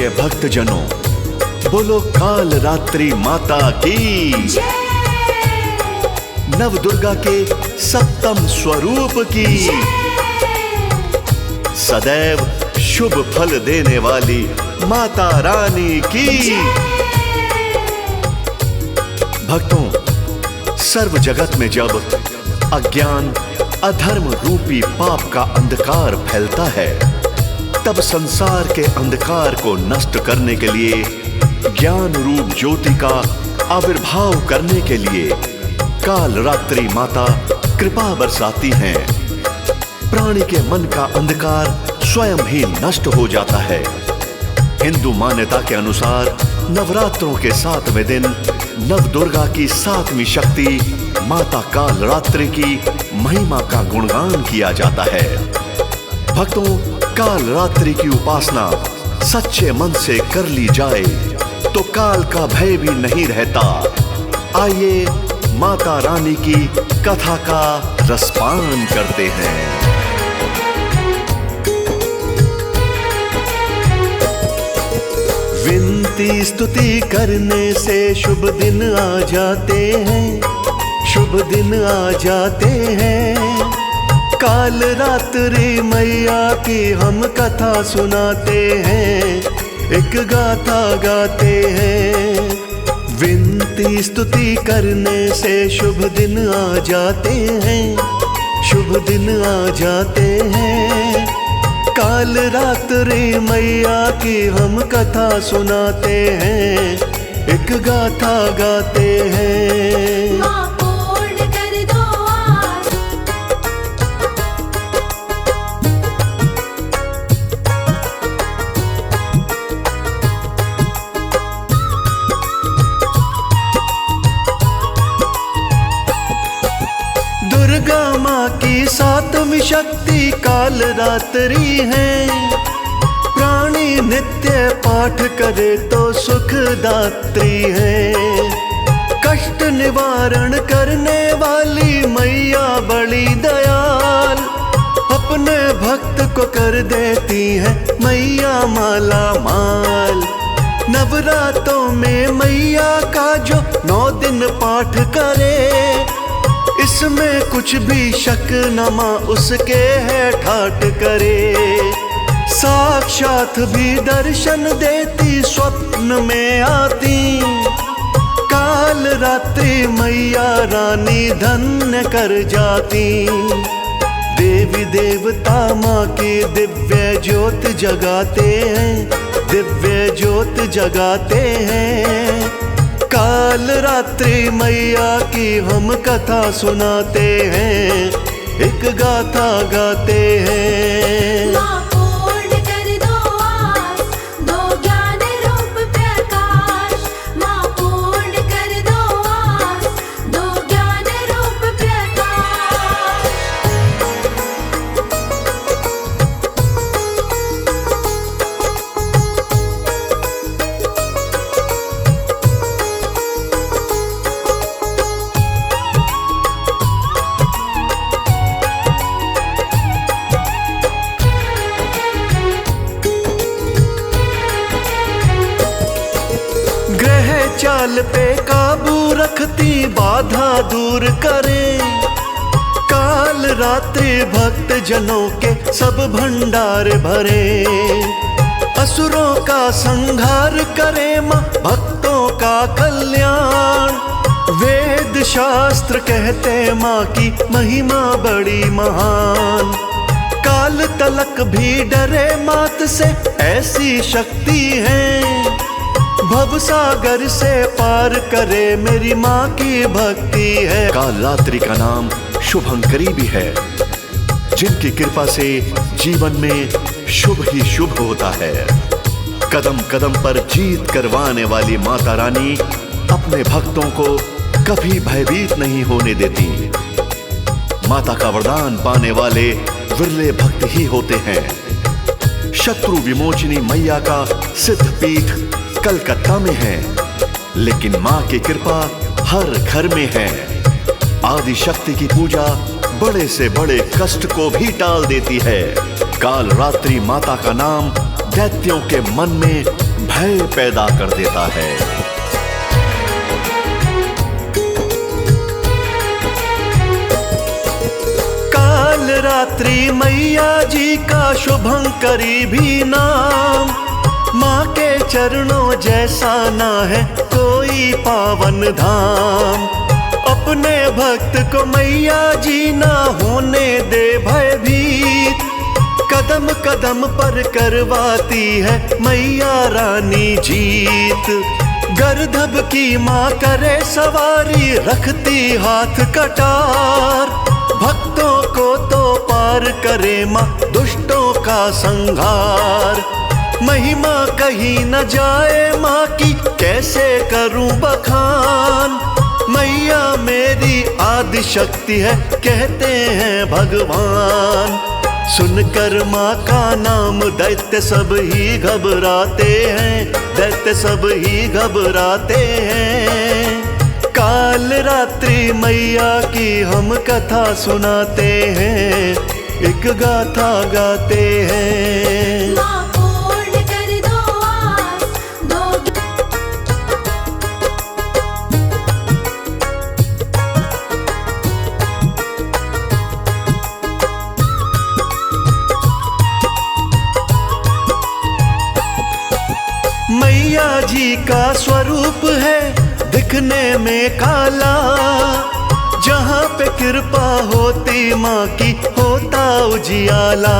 प्रिय भक्तजनों, बोलो काल रात्रि माता की नव दुर्गा के सप्तम स्वरूप की सदैव शुभ फल देने वाली माता रानी की। भक्तों, सर्व जगत में जब अज्ञान अधर्म रूपी पाप का अंधकार फैलता है, तब संसार के अंधकार को नष्ट करने के लिए, ज्ञान रूप ज्योति का आविर्भाव करने के लिए काल रात्रि माता कृपा बरसाती हैं। प्राणी के मन का अंधकार स्वयं ही नष्ट हो जाता है। हिंदू मान्यता के अनुसार नवरात्रों के 7वें दिन नव दुर्गा की 7वीं शक्ति माता काल रात्रि की महिमा का गुणगान किया जाता है। भक्तों, काल रात्रि की उपासना सच्चे मन से कर ली जाए तो काल का भय भी नहीं रहता। आइए माता रानी की कथा का रसपान करते हैं। विनती स्तुति करने से शुभ दिन आ जाते हैं, शुभ दिन आ जाते हैं। काल रात्रि मैया की हम कथा सुनाते हैं, एक गाथा गाते हैं। विनती स्तुति करने से शुभ दिन आ जाते हैं, शुभ दिन आ जाते हैं। काल रात्रि मैया की हम कथा सुनाते हैं, एक गाथा गाते हैं। माँ पूर्ण कर दो आस, दुर्गा माँ की 7वीं शक्ति काल रात्रि है। प्राणी नित्य पाठ करे तो सुखदात्री है। कष्ट निवारण करने वाली मैया बड़ी दयाल, अपने भक्त को कर देती है मैया माला माल। नवरात्रों में मैया का जो 9 दिन पाठ करे, इसमें कुछ भी शक न माँ उसके है ठाट करे। साक्षात भी दर्शन देती, स्वप्न में आती। काल रात्रि मैया रानी धन्य कर जाती। देवी देवता माँ की दिव्य ज्योत जगाते हैं, दिव्य ज्योत जगाते हैं। काल रात्रि मैया की हम कथा सुनाते हैं, एक गाथा गाते हैं। माँ पूर्ण कर दो आस, दो ज्ञान रूप प्रकाश। माँ पूर्ण कर दो आस, दो ज्ञान रूप प्रकाश। ग्रह चाल पे काबू रखती, बाधा दूर करे। काल रात्रि भक्त जनों के सब भंडार भरे। असुरों का संहार करे माँ, भक्तों का कल्याण। वेद शास्त्र कहते माँ की महिमा बड़ी महान। काल तलक भी डरे मात से, ऐसी शक्ति है। भव सागर से पार करे मेरी माँ की भक्ति है। काल रात्रि का नाम शुभंकरी भी है, जिनकी कृपा से जीवन में शुभ ही शुभ होता है। कदम कदम पर जीत करवाने वाली माता रानी अपने भक्तों को कभी भयभीत नहीं होने देती। माता का वरदान पाने वाले विरले भक्त ही होते हैं। शत्रु विमोचनी मैया का सिद्ध पीठ कलकत्ता में है, लेकिन माँ की कृपा हर घर में है। आदि शक्ति की पूजा बड़े से बड़े कष्ट को भी टाल देती है। काल रात्रि माता का नाम दैत्यों के मन में भय पैदा कर देता है। काल रात्रि मैया जी का शुभंकरी भी नाम, माँ के चरणों जैसा ना है कोई पावन धाम। अपने भक्त को मैया जी ना होने दे भयभीत, कदम कदम पर करवाती है मैया रानी जीत। गर्दभ की माँ करे सवारी, रखती हाथ कटार, भक्तों को तो पार करे माँ दुष्टों का संहार। महिमा कहीं न जाए माँ की, कैसे करूं बखान, मैया मेरी आदि शक्ति है कहते हैं भगवान। सुनकर माँ का नाम दैत्य सब ही घबराते हैं, दैत्य सब ही घबराते हैं। काल रात्रि मैया की हम कथा सुनाते हैं, एक गाथा गाते हैं। माँ पूर्ण कर दो आस, दो मैया जी का स्वरूप है दिखने में काला, जहाँ पे कृपा होती माँ की होता उजियाला।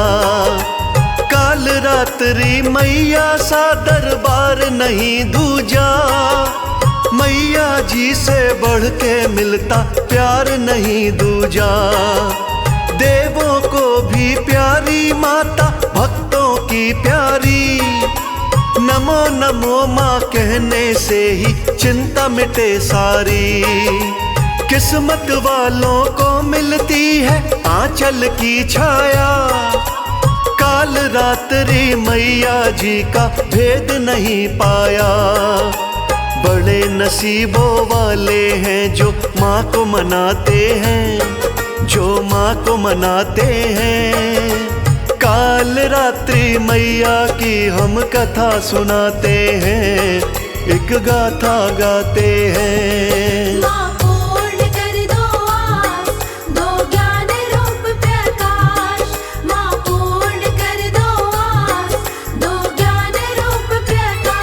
काल रात्रि मैया सा दरबार नहीं दूजा, मैया जी से बढ़ के मिलता प्यार नहीं दूजा। देवों को भी प्यारी माता, भक्तों की प्यारी, नमो नमो माँ कहने से ही चिंता मिटे सारी। किस्मत वालों को मिलती है आंचल की छाया, काल रात्रि मैया जी का भेद नहीं पाया। बड़े नसीबों वाले हैं जो माँ को मनाते हैं, जो माँ को मनाते हैं। काल रात्रि मैया की हम कथा सुनाते हैं, एक गाथा गाते हैं। माँ पूर्ण कर दो आस, दो ज्ञान रूप प्रकाश। माँ पूर्ण कर दो आस, दो ज्ञान रूप प्रकाश।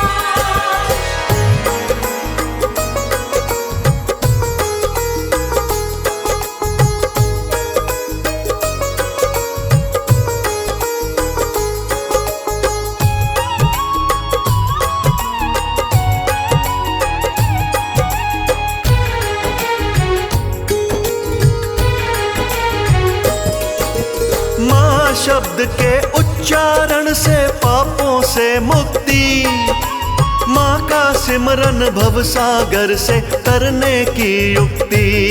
माँ शब्द के उच्चारण से पापों से मुक्ति, माँ का सिमरन भवसागर से तरने की युक्ति।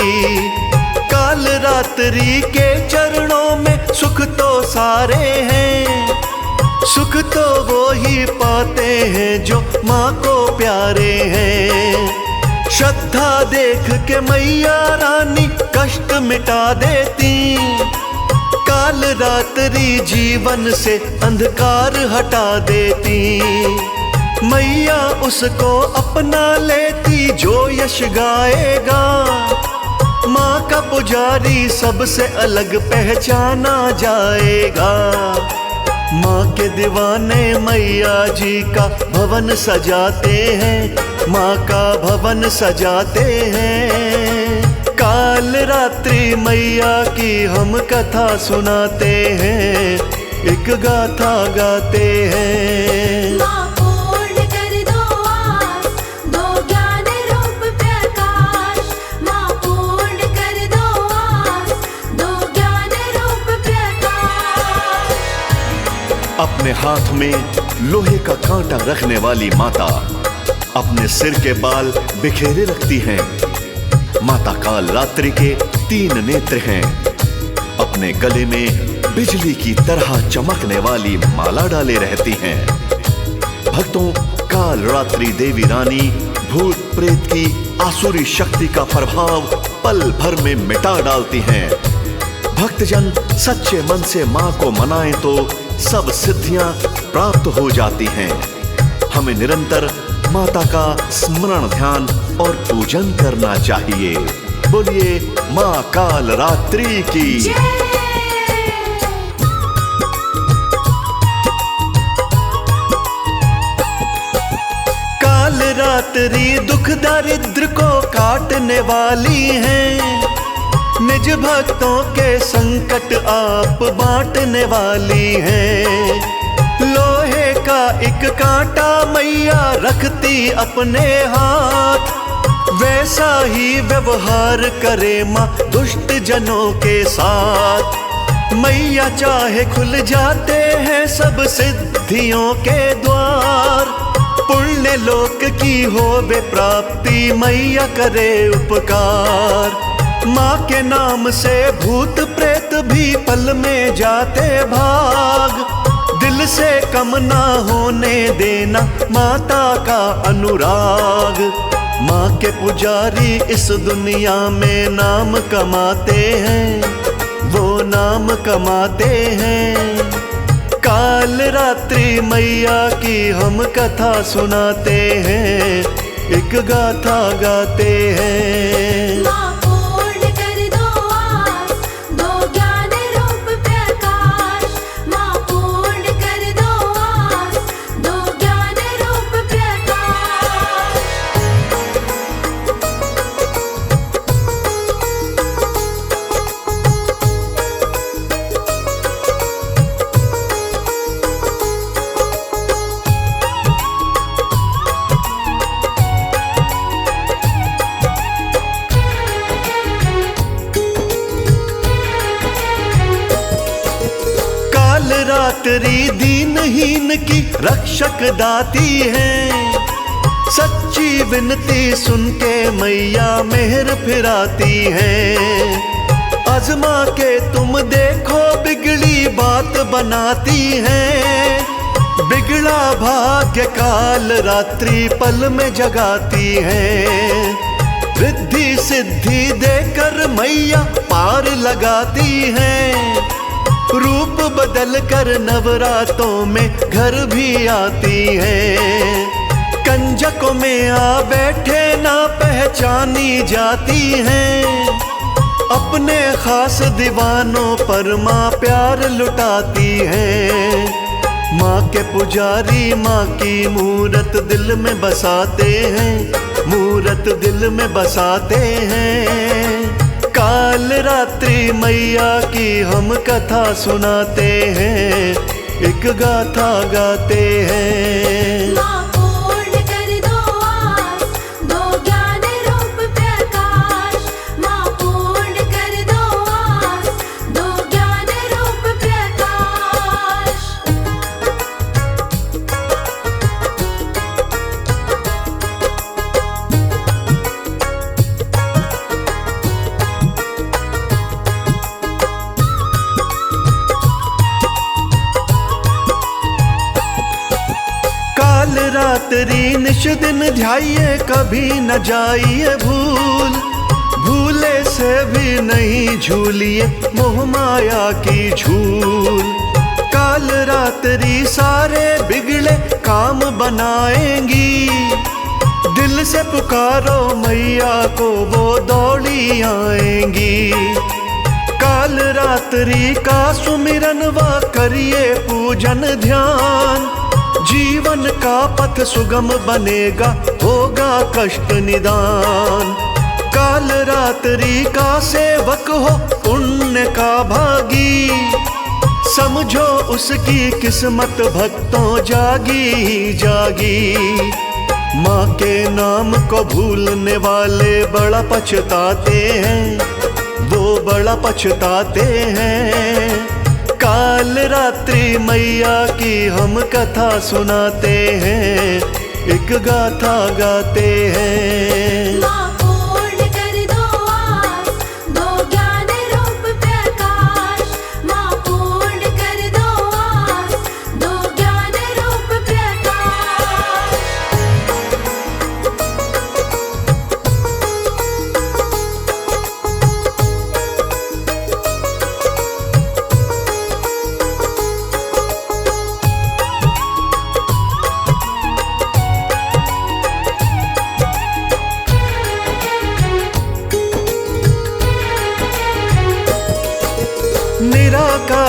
काल रात्रि के चरणों में सुख तो सारे हैं, सुख तो वो ही पाते हैं जो माँ को प्यारे हैं। श्रद्धा देख के मैया रानी कष्ट मिटा देती, काल रात्रि जीवन से अंधकार हटा देती। मैया उसको अपना लेती जो यश गाएगा, माँ का पुजारी सबसे अलग पहचाना जाएगा। माँ के दीवाने मैया जी का भवन सजाते हैं, माँ का भवन सजाते हैं। काल रात्रि मैया की हम कथा सुनाते हैं, एक गाथा गाते हैं। माँ पूर्ण कर दो आस, दो ज्ञान रूप प्रकाश। माँ पूर्ण कर दो आस, दो ज्ञान रूप प्रकाश। अपने हाथ में लोहे का कांटा रखने वाली माता अपने सिर के बाल बिखेरे रखती हैं। माता काल रात्रि के 3 नेत्र हैं, अपने गले में बिजली की तरह चमकने वाली माला डाले रहती हैं। भक्तों, काल रात्रि देवी रानी भूत प्रेत की आसुरी शक्ति का प्रभाव पल भर में मिटा डालती हैं। भक्तजन सच्चे मन से माँ को मनाएं तो सब सिद्धियां प्राप्त हो जाती हैं। हमें निरंतर माता का स्मरण, ध्यान और पूजन करना चाहिए। बोलिए माँ काल रात्रि की। काल रात्रि दुख दारिद्र को काटने वाली है, निज भक्तों के संकट आप बांटने वाली हैं। लोहे का एक कांटा मैया रखती अपने हाथ, वैसा ही व्यवहार करे माँ दुष्ट जनों के साथ। मैया चाहे खुल जाते हैं सब सिद्धियों के द्वार, पुण्य लोक की होवे प्राप्ति मैया करे उपकार। माँ के नाम से भूत प्रेत भी पल में जाते भाग, दिल से कम ना होने देना माता का अनुराग। माँ के पुजारी इस दुनिया में नाम कमाते हैं, वो नाम कमाते हैं। काल रात्रि मैया की हम कथा सुनाते हैं, एक गाथा गाते हैं। माँ पूर्ण कर दो आस, दो ज्ञान रूप प्रकाश। माँ पूर्ण कर दो आस, दो ज्ञान रूप प्रकाश। काल रात्रि दीनहीन की रक्षक दाती है, सच्ची विनती सुन के मैया मेहर फिराती है। आजमा के तुम देखो बिगड़ी बात बनाती है, बिगड़ा भाग्य काल रात्रि पल में जगाती है। रिद्धि सिद्धि देकर मैया पार लगाती है, रूप बदल कर नवरातों में घर भी आती है। कंजकों में आ बैठे ना पहचानी जाती हैं, अपने खास दीवानों पर माँ प्यार लुटाती है। माँ के पुजारी माँ की मूरत दिल में बसाते हैं, मूरत दिल में बसाते हैं। काल रात्रि मैया की हम कथा सुनाते हैं, एक गाथा गाते हैं। माँ पूर्ण कर दो आस, दो ज्ञान रूप प्रकाश। माँ पूर्ण कर दो आस, दो ज्ञान रूप प्रकाश। काल रात्रि निश दिन ध्याइए कभी न जाइए भूल, भूले से भी नहीं झूलिए मोह माया की झूल। काल रात्रि सारे बिगड़े काम बनाएंगी, दिल से पुकारो मैया को वो दौड़ी आएंगी। काल रात्रि का सुमिरन व करिए पूजन ध्यान, जीवन का पथ सुगम बनेगा होगा कष्ट निदान। काल रात्रि का सेवक हो पुण्य का भागी, समझो उसकी किस्मत भक्तों जागी ही जागी। माँ के नाम को भूलने वाले बड़ा पछताते हैं, वो बड़ा पछताते हैं। काल रात्रि मैया की हम कथा सुनाते हैं, एक गाथा गाते हैं। माँ पूर्ण कर दो आस, दो ज्ञान रूप प्रकाश। माँ पूर्ण कर दो आस, दो ज्ञान रूप प्रकाश।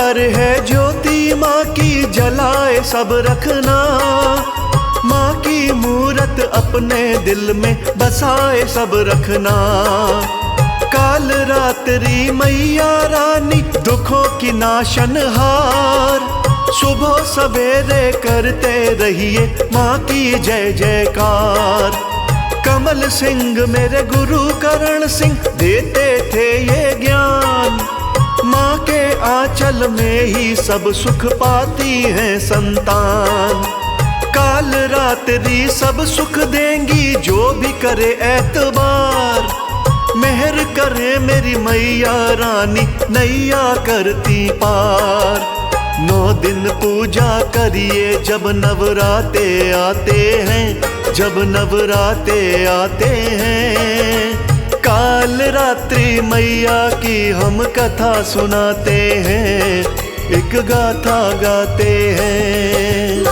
बार है ज्योति माँ की जलाए सब रखना, माँ की मूरत अपने दिल में बसाए सब रखना। काल रात्रि मैया रानी दुखों की नाशनहार, सुबह सवेरे करते रहिए माँ की जय जयकार। कमल सिंह मेरे गुरु करण सिंह देते थे ये ज्ञान, माँ के आंचल में ही सब सुख पाती है संतान। काल रात्रि सब सुख देंगी जो भी करे एतबार, मेहर करे मेरी मैया रानी नैया करती पार। 9 दिन पूजा करिए जब नवराते आते हैं, जब नवराते आते हैं। काल रात्रि मैया की हम कथा सुनाते हैं, एक गाथा गाते हैं।